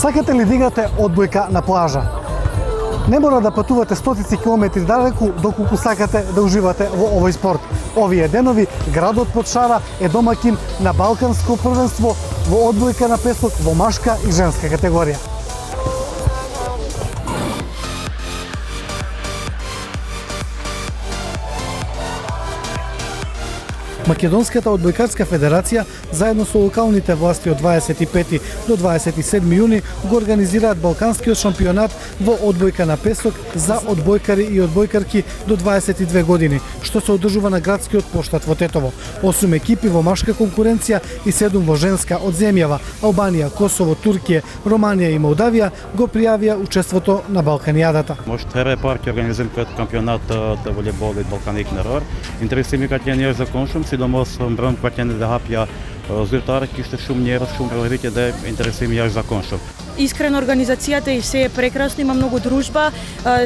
Сакате ли да играте одбојка на плажа? Не мора да патувате стотици километри далеку доколку сакате да уживате во овој спорт. Овие денови градот под Шара е домакин на Балканско првенство во одбојка на песок во машка и женска категорија. Македонската одбојкарска федерација заедно со локалните власти од 25 до 27 јуни го организираат Балканскиот шампионат во одбојка на песок за одбојкари и одбојкарки до 22 години, што се одржува на градскиот поштад во Тетово. 8 екипи во машка конкуренција и 7 во женска од земјава Албанија, Косово, Туркија, Романија и Молдавија го пријавија учеството на Балканијадата. Може tre parti organiziram kampionatet volejbolit Ballkanik në Ror. Interesimi ka qenë njerëz zakonshëm, sidomos mbrëm ka qenë dhe hapja zyrtare, kishte shumë njerëz, shumë prioritete dhe интересими jashtëzakonshëm. Искрено организацијата и се е прекрасно, има многу дружба,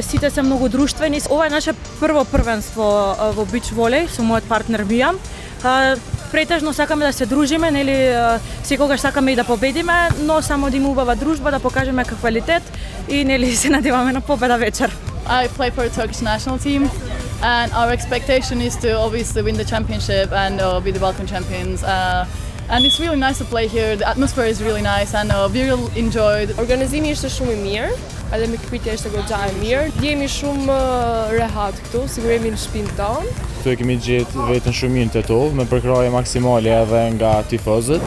сите се многу друштвени. Ова е наше прво првенство во бич волеј со мојот партнер Мија. Претежно сакаме да се дружиме, нели секогаш сакаме и да победиме, но само да има убава дружба, да покажеме квалитет и нели се надеваме на победа вечер. I play for the Turkish national team, and our expectation is to obviously win the championship and be the Balkan champions. And it's really nice to play here. The atmosphere is really nice, and we really enjoyed. Organizimi ishte shumë I mirë, edhe me këpitja ishte goxha e mirë. Jemi shumë rehat këtu, sigur jemi në shtëpinë tonë. Këtu kemi gjetë veten shumë mirë në Tetov, me përkraje maksimale edhe nga tifozët.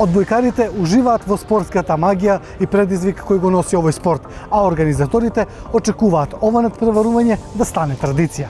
Одбојкарите уживаат во спортската магија и предизвик кој го носи овој спорт, а организаторите очекуваат ова натпреварување да стане традиција.